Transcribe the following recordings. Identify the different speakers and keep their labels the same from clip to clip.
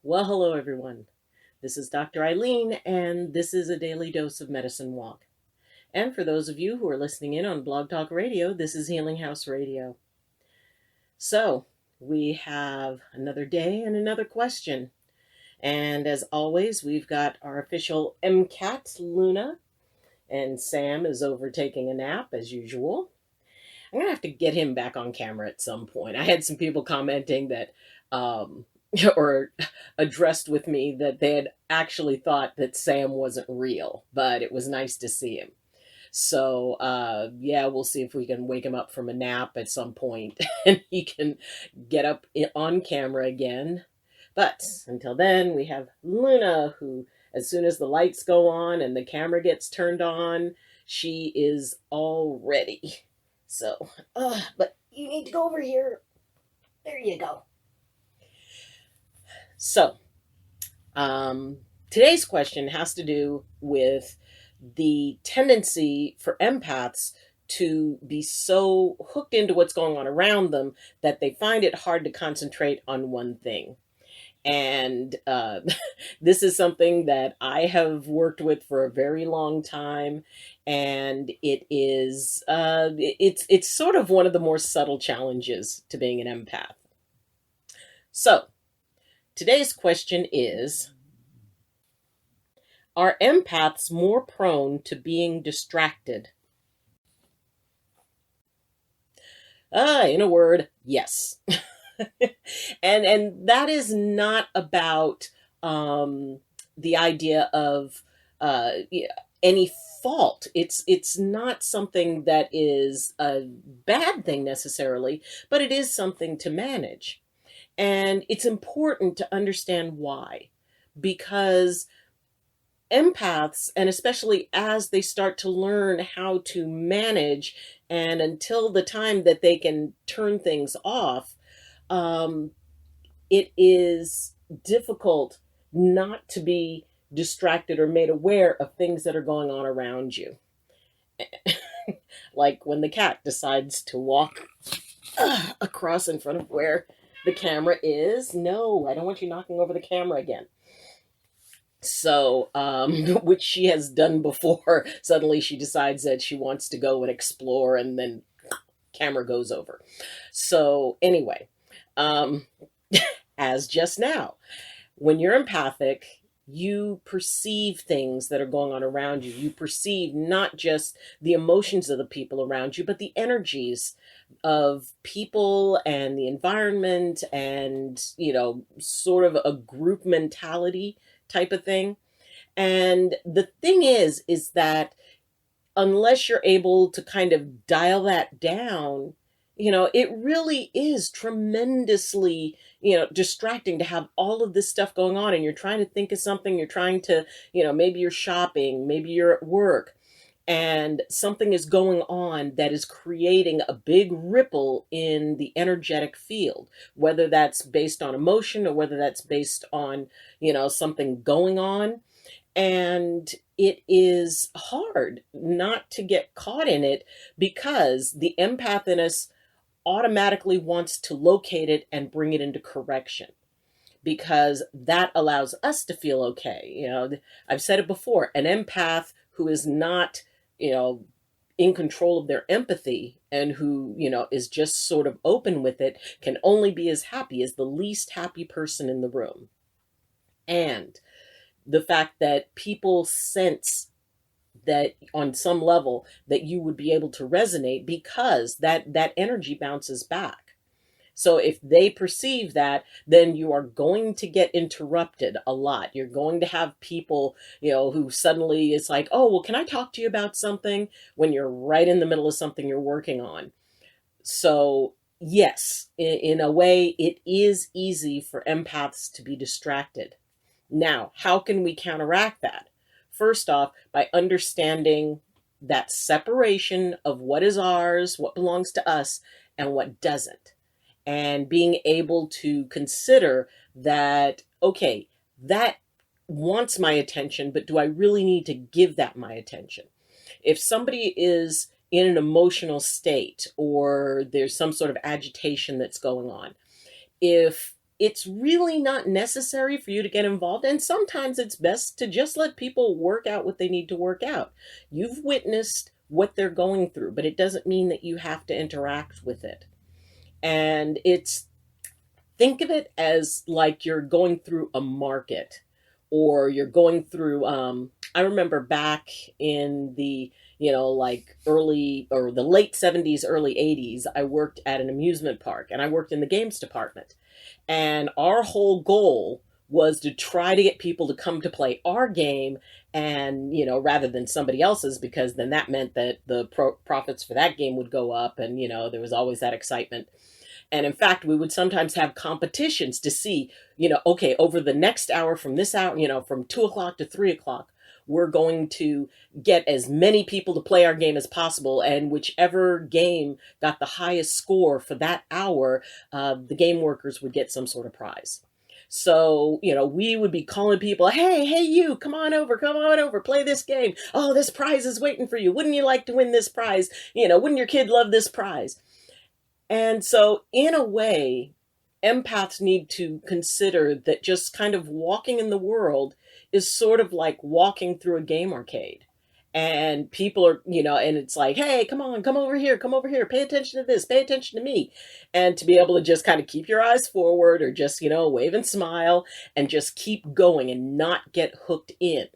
Speaker 1: Well, hello everyone. This is Dr. Eileen, and this is a daily dose of medicine walk. And for those of you who are listening in on Blog Talk Radio, this is Healing House Radio. So, we have another day and another question. And as always, we've got our official MCAT, Luna, and Sam is over taking a nap as usual. I'm going to have to get him back on camera at some point. I had some people commenting that or addressed with me that they had actually thought that Sam wasn't real, but it was nice to see him. So, yeah, we'll see if we can wake him up from a nap at some point and he can get up on camera again. But until then, we have Luna, who, as soon as the lights go on and the camera gets turned on, she is all ready. So, but you need to go over here. There you go. So, today's question has to do with the tendency for empaths to be so hooked into what's going on around them that they find it hard to concentrate on one thing. And this is something that I have worked with for a very long time, and it is it's sort of one of the more subtle challenges to being an empath. So, today's question is, are empaths more prone to being distracted? In a word, yes. and that is not about the idea of any fault. It's not something that is a bad thing necessarily, but it is something to manage. And it's important to understand why, because empaths, and especially as they start to learn how to manage, and until the time that they can turn things off, it is difficult not to be distracted or made aware of things that are going on around you. Like when the cat decides to walk across in front of where the camera is. No, I don't want you knocking over the camera again. So, which she has done before. Suddenly she decides that she wants to go and explore, and then camera goes over. So anyway, as just now, when you're empathic, you perceive things that are going on around you. You perceive not just the emotions of the people around you, but the energies of people and the environment, and, sort of a group mentality type of thing. And the thing is that unless you're able to kind of dial that down, it really is tremendously, distracting to have all of this stuff going on, and you're trying to think of something, you're trying to, maybe you're shopping, maybe you're at work, and something is going on that is creating a big ripple in the energetic field, whether that's based on emotion or whether that's based on, something going on. And it is hard not to get caught in it, because the empath in us automatically wants to locate it and bring it into correction, because that allows us to feel okay. I've said it before, an empath who is not, in control of their empathy, and who, is just sort of open with it, can only be as happy as the least happy person in the room. And the fact that people sense that on some level that you would be able to resonate, because that energy bounces back. So if they perceive that, then you are going to get interrupted a lot. You're going to have people, who suddenly it's like, oh, well, can I talk to you about something, when you're right in the middle of something you're working on? So yes, in a way, it is easy for empaths to be distracted. Now, how can we counteract that? First off, by understanding that separation of what is ours, what belongs to us, and what doesn't. And being able to consider that, okay, that wants my attention, but do I really need to give that my attention? If somebody is in an emotional state, or there's some sort of agitation that's going on, if it's really not necessary for you to get involved. And sometimes it's best to just let people work out what they need to work out. You've witnessed what they're going through, but it doesn't mean that you have to interact with it. And think of it as like you're going through a market, or you're going through, I remember back in the, like early or the late 70s, early 80s, I worked at an amusement park and I worked in the games department. And our whole goal was to try to get people to come to play our game, and rather than somebody else's, because then that meant that the profits for that game would go up, and there was always that excitement. And in fact, we would sometimes have competitions to see, okay, over the next hour, from this hour, from 2 o'clock to 3 o'clock, we're going to get as many people to play our game as possible. And whichever game got the highest score for that hour, the game workers would get some sort of prize. So, we would be calling people, hey, you, come on over, play this game. Oh, this prize is waiting for you. Wouldn't you like to win this prize? Wouldn't your kid love this prize? And so, in a way, empaths need to consider that just kind of walking in the world is sort of like walking through a game arcade. And people are, and it's like, hey, come over here, pay attention to this, pay attention to me. And to be able to just kind of keep your eyes forward, or just, wave and smile and just keep going and not get hooked in.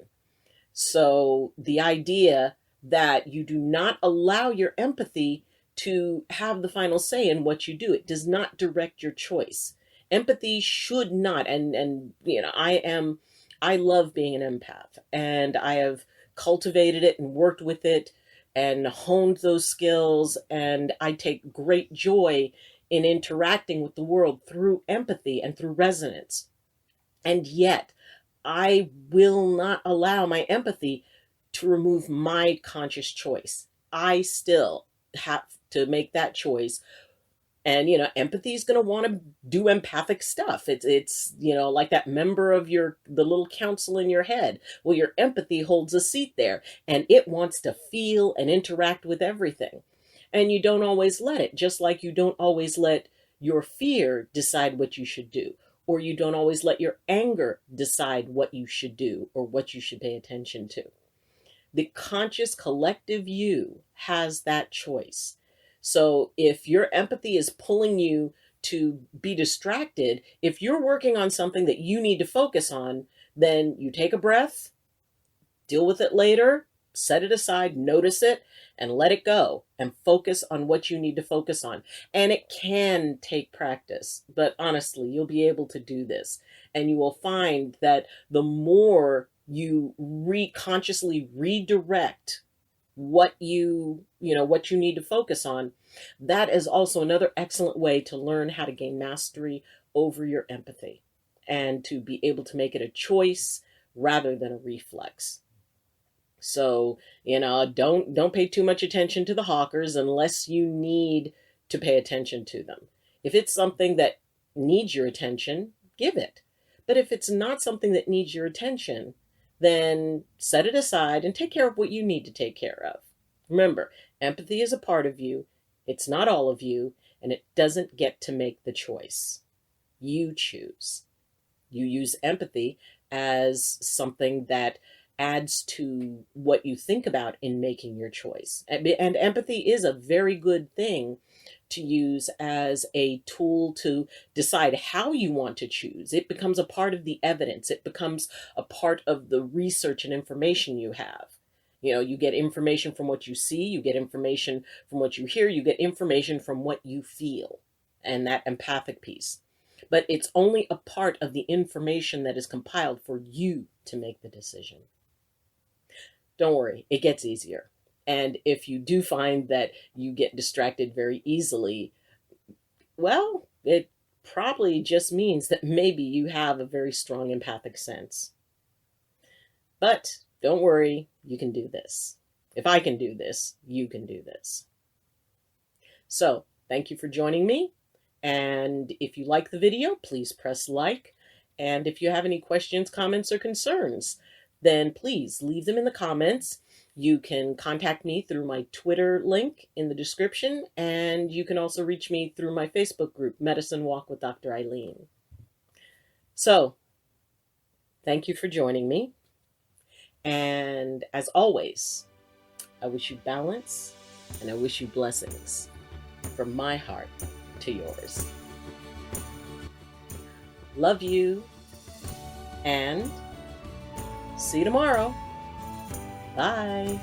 Speaker 1: So the idea that you do not allow your empathy to have the final say in what you do. It does not direct your choice. Empathy should not, and I love being an empath, and I have cultivated it and worked with it and honed those skills, and I take great joy in interacting with the world through empathy and through resonance. And yet, I will not allow my empathy to remove my conscious choice. I still have to make that choice. And empathy is going to want to do empathic stuff. It's like that member of the little council in your head. Well, your empathy holds a seat there, and it wants to feel and interact with everything. And you don't always let it, just like you don't always let your fear decide what you should do, or you don't always let your anger decide what you should do or what you should pay attention to. The conscious collective you has that choice. So if your empathy is pulling you to be distracted, if you're working on something that you need to focus on, then you take a breath, deal with it later, set it aside, notice it, and let it go, and focus on what you need to focus on. And it can take practice, but honestly, you'll be able to do this. And you will find that the more you consciously redirect what you need to focus on, that is also another excellent way to learn how to gain mastery over your empathy, and to be able to make it a choice rather than a reflex. So, don't pay too much attention to the hawkers unless you need to pay attention to them. If it's something that needs your attention, give it. But if it's not something that needs your attention, then set it aside and take care of what you need to take care of. Remember, empathy is a part of you. It's not all of you, and it doesn't get to make the choice. You choose. You use empathy as something that adds to what you think about in making your choice. And empathy is a very good thing to use as a tool to decide how you want to choose. It becomes a part of the evidence. It becomes a part of the research and information you have. You get information from what you see, you get information from what you hear, you get information from what you feel, and that empathic piece. But it's only a part of the information that is compiled for you to make the decision. Don't worry, it gets easier. And if you do find that you get distracted very easily, well, it probably just means that maybe you have a very strong empathic sense. But don't worry, you can do this. If I can do this, you can do this. So, thank you for joining me. And if you like the video, please press like. And if you have any questions, comments, or concerns, then please leave them in the comments. You can contact me through my Twitter link in the description, and you can also reach me through my Facebook group, Medicine Walk with Dr. Eileen. So, thank you for joining me. And as always, I wish you balance and I wish you blessings from my heart to yours. Love you and see you tomorrow. Bye.